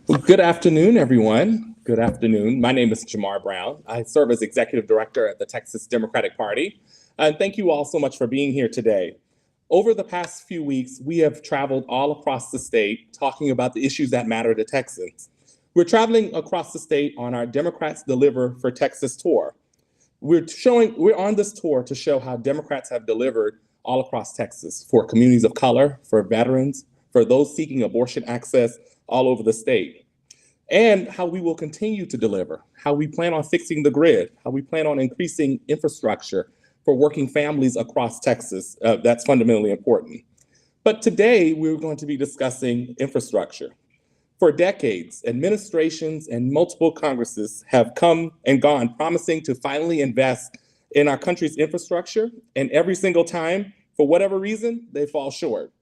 Well, good afternoon, everyone. Good afternoon. My name is Jamar Brown. I serve as Executive Director at the Texas Democratic Party. And thank you all so much for being here today. Over the past few weeks, we have traveled all across the state talking about the issues that matter to Texans. We're traveling across the state on our Democrats Deliver for Texas tour. We're on this tour to show how Democrats have delivered all across Texas for communities of color, for veterans, for those seeking abortion access all over the state, and how we will continue to deliver, how we plan on fixing the grid, how we plan on increasing infrastructure for working families across Texas. That's fundamentally important. But today, we're going to be discussing infrastructure. For decades, administrations and multiple Congresses have come and gone promising to finally invest in our country's infrastructure, and every single time, for whatever reason, they fall short.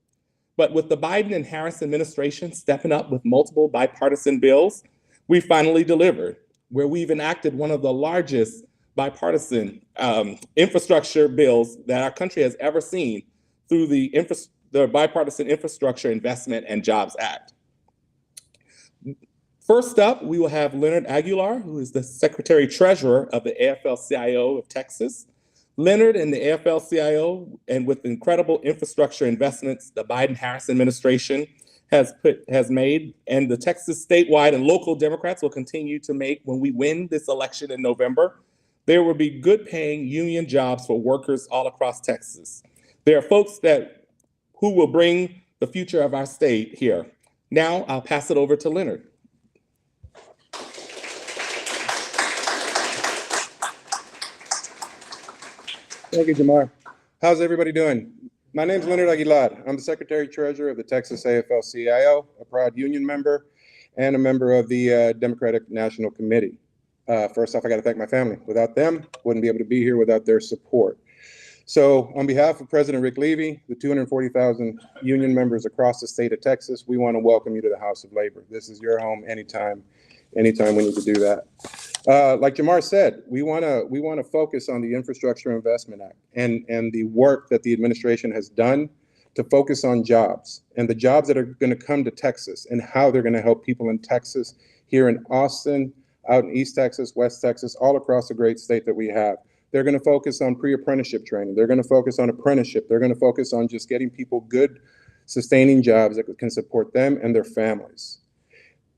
But with the Biden and Harris administration stepping up with multiple bipartisan bills, we finally delivered, where we've enacted one of the largest bipartisan infrastructure bills that our country has ever seen through the Bipartisan Infrastructure Investment and Jobs Act. First up, we will have Leonard Aguilad, who is the Secretary Treasurer of the AFL-CIO of Texas. Leonard and the AFL-CIO, and with incredible infrastructure investments the Biden-Harris administration has made, and the Texas statewide and local Democrats will continue to make when we win this election in November, there will be good-paying union jobs for workers all across Texas. There are folks who will bring the future of our state here. Now I'll pass it over to Leonard. Thank you, Jamar. How's everybody doing? My name is Leonard Aguilad. I'm the Secretary Treasurer of the Texas AFL-CIO, a proud union member, and a member of the Democratic National Committee. First off, I got to thank my family. Without them, wouldn't be able to be here without their support. So on behalf of President Rick Levy, the 240,000 union members across the state of Texas, we want to welcome you to the House of Labor. This is your home anytime we need to do that. Like Jamar said, we want to focus on the Infrastructure Investment Act and the work that the administration has done to focus on jobs and the jobs that are going to come to Texas and how they're going to help people in Texas, here in Austin, out in East Texas, West Texas, all across the great state that we have. They're going to focus on pre-apprenticeship training. They're going to focus on apprenticeship. They're going to focus on just getting people good, sustaining jobs that can support them and their families.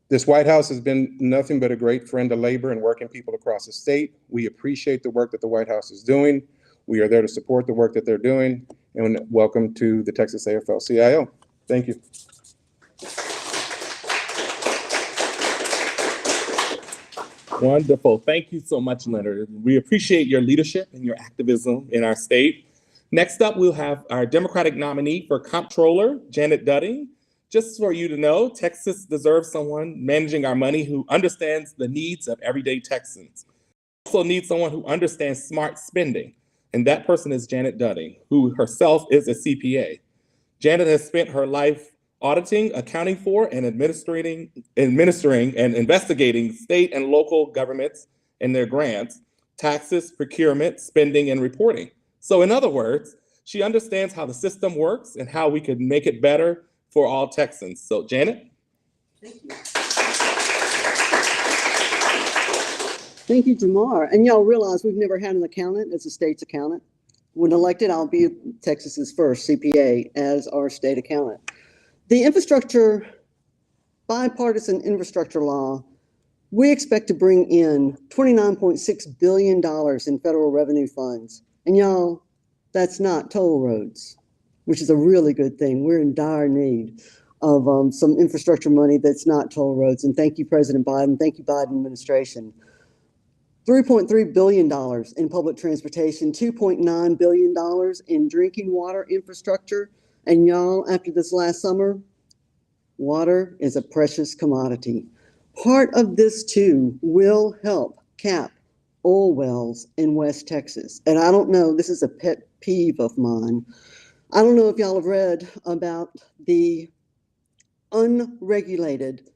This White House has been nothing but a great friend to labor and working people across the state. We appreciate the work that the White House is doing. We are there to support the work that they're doing. And welcome to the Texas AFL-CIO. Thank you. Wonderful. Thank you so much, Leonard. We appreciate your leadership and your activism in our state. Next up, we'll have our Democratic nominee for Comptroller, Janet Dudding. Just for you to know, Texas deserves someone managing our money who understands the needs of everyday Texans. We also need someone who understands smart spending, and that person is Janet Dudding, who herself is a CPA. Janet has spent her life auditing, accounting for, and administering and investigating state and local governments and their grants, taxes, procurement, spending, and reporting. So in other words, she understands how the system works and how we could make it better for all Texans. So Janet? Thank you. Thank you, Jamar. And y'all realize we've never had an accountant as a state's accountant. When elected, I'll be Texas's first CPA as our state accountant. The bipartisan infrastructure law, we expect to bring in $29.6 billion in federal revenue funds. And y'all, that's not toll roads, which is a really good thing. We're in dire need of some infrastructure money that's not toll roads. And thank you, President Biden. Thank you, Biden administration. $3.3 billion in public transportation, $2.9 billion in drinking water infrastructure. And y'all, after this last summer, water is a precious commodity. Part of this too will help cap oil wells in West Texas. And I don't know, this is a pet peeve of mine. I don't know if y'all have read about the unregulated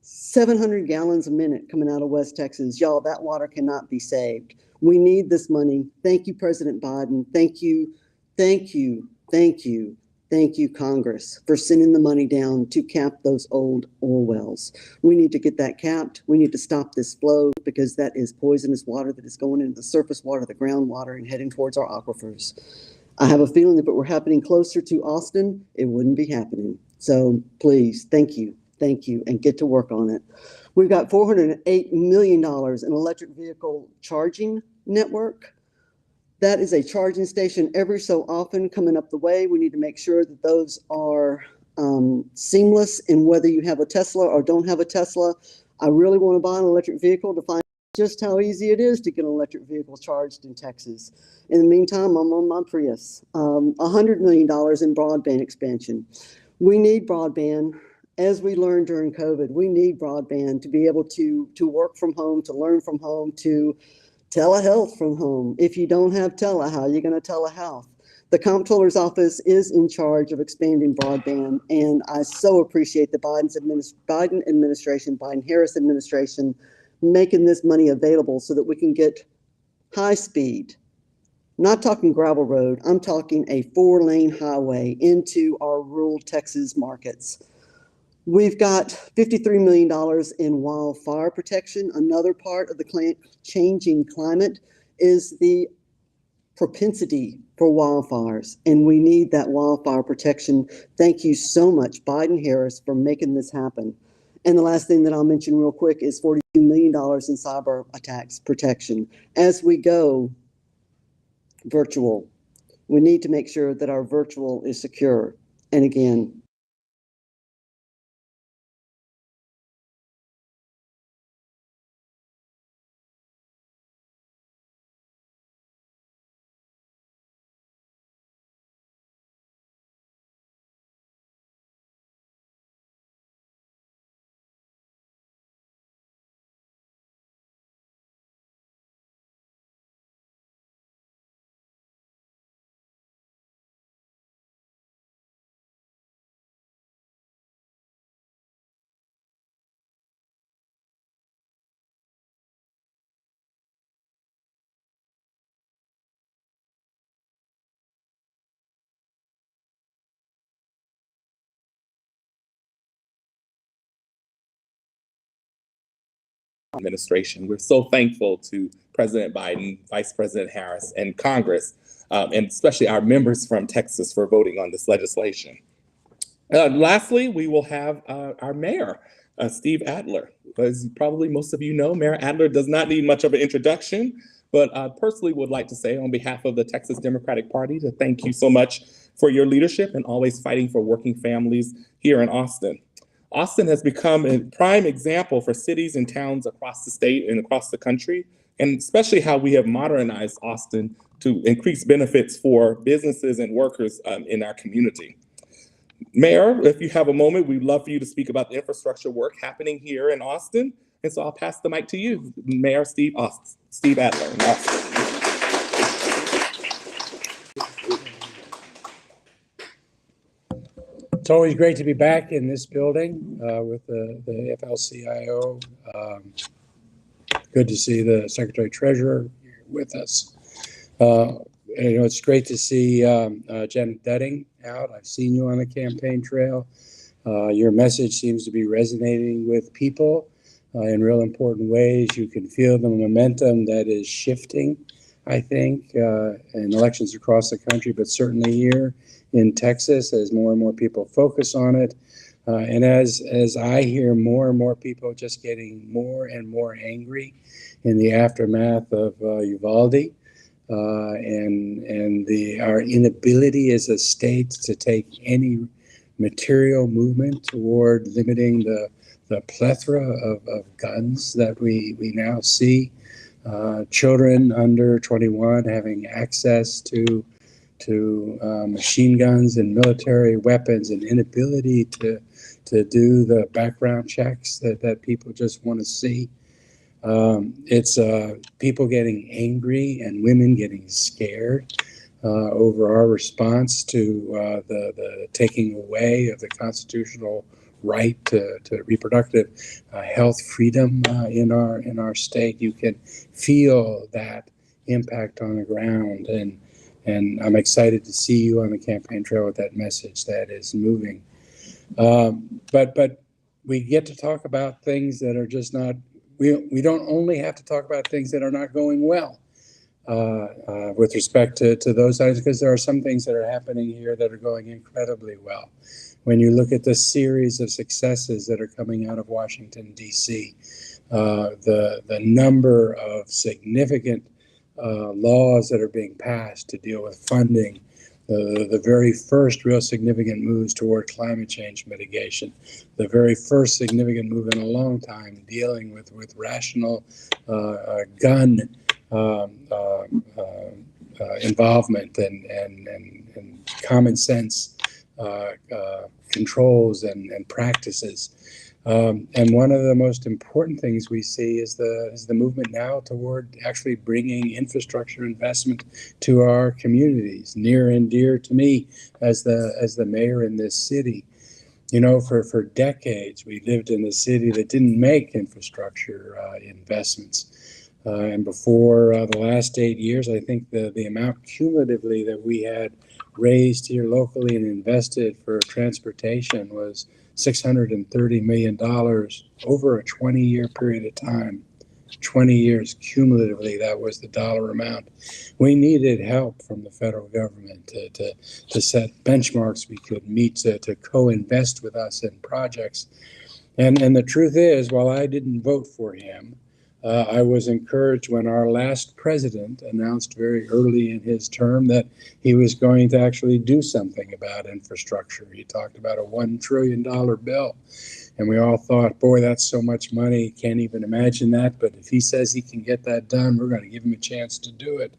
700 gallons a minute coming out of West Texas. Y'all, that water cannot be saved. We need this money. Thank you, President Biden. Thank you, thank you, thank you, Thank you, Congress, for sending the money down to cap those old oil wells. We need to get that capped. We need to stop this flow because that is poisonous water that is going into the surface water, the groundwater, and heading towards our aquifers. I have a feeling if it were happening closer to Austin, it wouldn't be happening. So please, thank you, and get to work on it. We've got $408 million in electric vehicle charging network. That is a charging station every so often coming up the way. We need to make sure that those are seamless in whether you have a Tesla or don't have a Tesla. I really want to buy an electric vehicle to find just how easy it is to get an electric vehicle charged in Texas. In the meantime, I'm on my Prius. $100 million in broadband expansion. We need broadband. As we learned during COVID, we need broadband to be able to work from home, to learn from home, to telehealth from home. If you don't have tele, how are you going to telehealth? The Comptroller's Office is in charge of expanding broadband, and I so appreciate the Biden administration, Biden-Harris administration, making this money available so that we can get high speed. Not talking gravel road, I'm talking a 4-lane highway into our rural Texas markets. We've got $53 million in wildfire protection. Another part of the changing climate is the propensity for wildfires, and we need that wildfire protection. Thank you so much, Biden-Harris, for making this happen. And the last thing that I'll mention real quick is $42 million in cyber attacks protection. As we go virtual, we need to make sure that our virtual is secure. And again, administration. We're so thankful to President Biden, Vice President Harris, and Congress, and especially our members from Texas for voting on this legislation. Lastly, we will have our mayor, Steve Adler. As probably most of you know, Mayor Adler does not need much of an introduction, but I personally would like to say on behalf of the Texas Democratic Party to thank you so much for your leadership and always fighting for working families here in Austin. Austin has become a prime example for cities and towns across the state and across the country, and especially how we have modernized Austin to increase benefits for businesses and workers in our community. Mayor, if you have a moment, we'd love for you to speak about the infrastructure work happening here in Austin. And so I'll pass the mic to you, Mayor Steve Adler in Austin. It's always great to be back in this building with the AFL-CIO. Good to see the Secretary Treasurer here with us. It's great to see Janet Detting out. I've seen you on the campaign trail. Your message seems to be resonating with people in real important ways. You can feel the momentum that is shifting, I think, in elections across the country, but certainly here in Texas as more and more people focus on it. And as I hear more and more people just getting more and more angry in the aftermath of Uvalde, and our inability as a state to take any material movement toward limiting the plethora of guns that we now see, children under 21 having access to machine guns and military weapons, and inability to do the background checks that people just want to see. It's people getting angry and women getting scared over our response to the taking away of the constitutional right to reproductive health freedom in our state. You can feel that impact on the ground, and And I'm excited to see you on the campaign trail with that message that is moving. But we get to talk about things that are just not, we don't only have to talk about things that are not going well with respect to those items, because there are some things that are happening here that are going incredibly well. When you look at the series of successes that are coming out of Washington, D.C., the number of significant laws that are being passed to deal with funding, the very first real significant moves toward climate change mitigation, the very first significant move in a long time dealing with rational gun involvement and common sense controls and practices. And one of the most important things we see is the movement now toward actually bringing infrastructure investment to our communities, near and dear to me as the mayor in this city. You know, for decades, we lived in a city that didn't make infrastructure investments. And before the last 8 years, I think the amount cumulatively that we had raised here locally and invested for transportation was $630 million over a 20-year period of time. 20 years cumulatively, that was the dollar amount. We needed help from the federal government to set benchmarks we could meet, to co-invest with us in projects. And the truth is, while I didn't vote for him, I was encouraged when our last president announced very early in his term that he was going to actually do something about infrastructure. He talked about a $1 trillion bill. And we all thought, boy, that's so much money. Can't even imagine that. But if he says he can get that done, we're going to give him a chance to do it.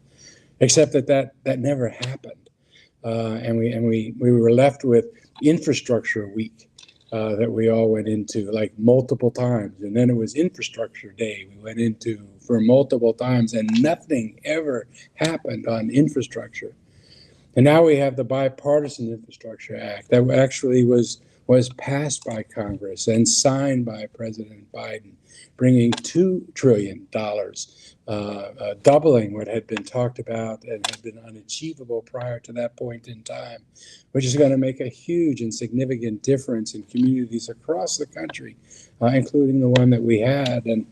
Except that never happened. And we were left with infrastructure week. That we all went into like multiple times. And then it was infrastructure day we went into for multiple times, and nothing ever happened on infrastructure. And now we have the Bipartisan Infrastructure Act that actually was passed by Congress and signed by President Biden, bringing $2 trillion, doubling what had been talked about and had been unachievable prior to that point in time, which is going to make a huge and significant difference in communities across the country, including the one that we had. And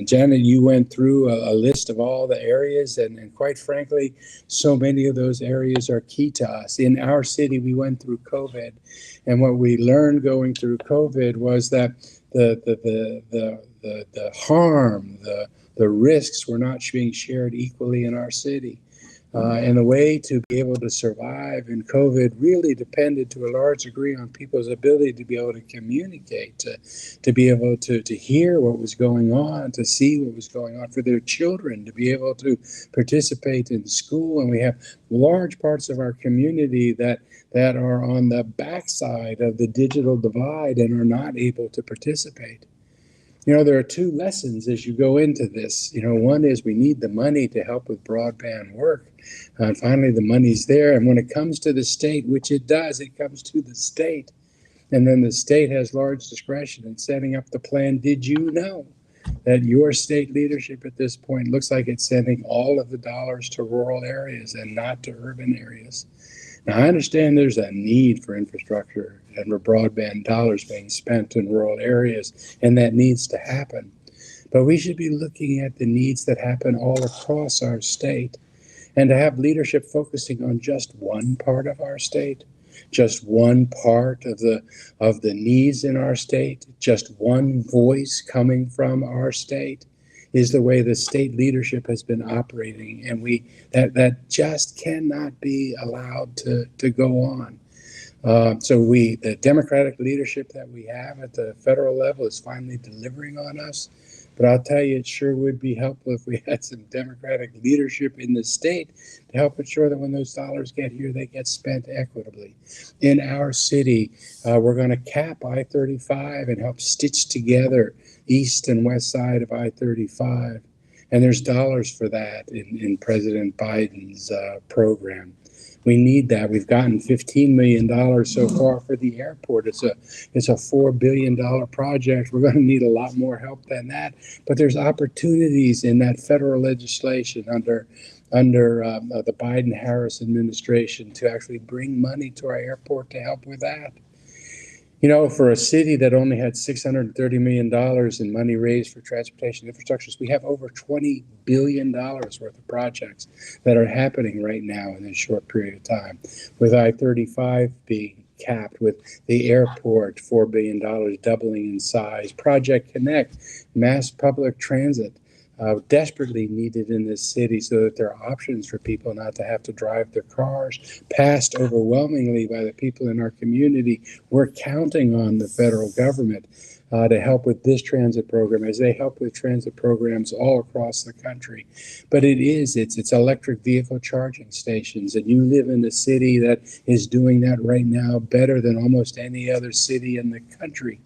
Janet, you went through a list of all the areas, and quite frankly, so many of those areas are key to us. In our city, we went through COVID, and what we learned going through COVID was that the harm, the risks were not being shared equally in our city. And the way to be able to survive in COVID really depended to a large degree on people's ability to be able to communicate, to be able to hear what was going on, to see what was going on, for their children to be able to participate in school. And we have large parts of our community that are on the backside of the digital divide and are not able to participate. You know, there are two lessons as you go into this. You know, one is we need the money to help with broadband work. And finally, the money's there. And when it comes to the state, which it does, it comes to the state. And then the state has large discretion in setting up the plan. Did you know that your state leadership at this point looks like it's sending all of the dollars to rural areas and not to urban areas? Now, I understand there's a need for infrastructure and for broadband dollars being spent in rural areas, and that needs to happen. But we should be looking at the needs that happen all across our state, and to have leadership focusing on just one part of our state, just one part of the needs in our state, just one voice coming from our state, is the way the state leadership has been operating, and that just cannot be allowed to go on. So the Democratic leadership that we have at the federal level is finally delivering on us. But I'll tell you, it sure would be helpful if we had some Democratic leadership in the state to help ensure that when those dollars get here, they get spent equitably. In our city, we're going to cap I-35 and help stitch together east and west side of I-35. And there's dollars for that in President Biden's program. We need that. We've gotten $15 million so far for the airport. It's a $4 billion project. We're going to need a lot more help than that. But there's opportunities in that federal legislation under under the Biden-Harris administration to actually bring money to our airport to help with that. You know, for a city that only had $630 million in money raised for transportation infrastructures, we have over $20 billion worth of projects that are happening right now in this short period of time, with I-35 being capped, with the airport, $4 billion doubling in size, Project Connect, mass public transit, desperately needed in this city so that there are options for people not to have to drive their cars, passed overwhelmingly by the people in our community. We're counting on the federal government to help with this transit program as they help with transit programs all across the country. But it's electric vehicle charging stations, and you live in a city that is doing that right now better than almost any other city in the country.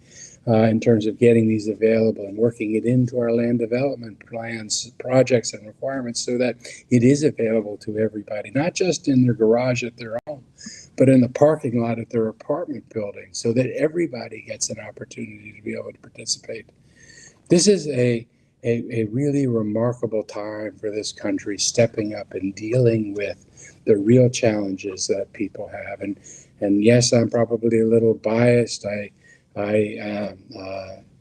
In terms of getting these available and working it into our land development plans, projects, and requirements so that it is available to everybody, not just in their garage at their home, but in the parking lot at their apartment building, so that everybody gets an opportunity to be able to participate. This is a really remarkable time for this country, stepping up and dealing with the real challenges that people have. And yes, I'm probably a little biased. I am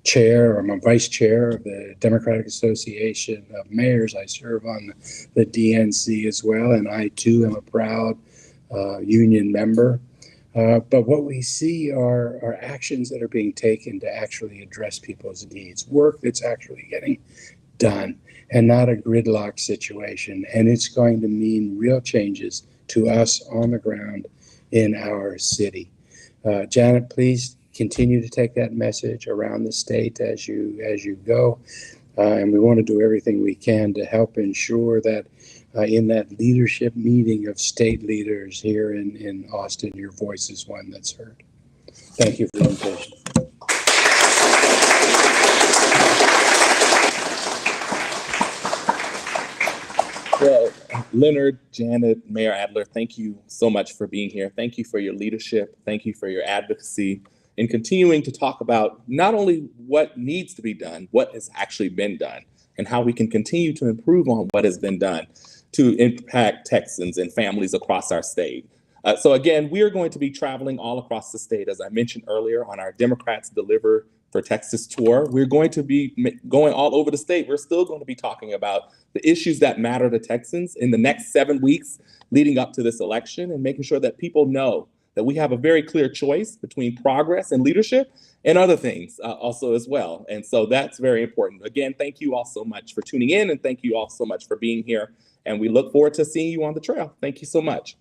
chair, or I'm a vice chair of the Democratic Association of Mayors. I serve on the DNC as well, and I too am a proud union member. But what we see are actions that are being taken to actually address people's needs, work that's actually getting done, and not a gridlock situation. And it's going to mean real changes to us on the ground in our city. Janet, please continue to take that message around the state as you go. And we want to do everything we can to help ensure that in that leadership meeting of state leaders here in Austin, your voice is one that's heard. Thank you for the invitation. Well, Leonard, Janet, Mayor Adler, thank you so much for being here. Thank you for your leadership. Thank you for your advocacy in continuing to talk about not only what needs to be done, what has actually been done, and how we can continue to improve on what has been done to impact Texans and families across our state. So again, we are going to be traveling all across the state, as I mentioned earlier, on our Democrats Deliver for Texas tour. We're going to be going all over the state. We're still going to be talking about the issues that matter to Texans in the next 7 weeks leading up to this election, and making sure that people know that we have a very clear choice between progress and leadership and other things also as well. And so that's very important. Again, thank you all so much for tuning in, and thank you all so much for being here. And we look forward to seeing you on the trail. Thank you so much.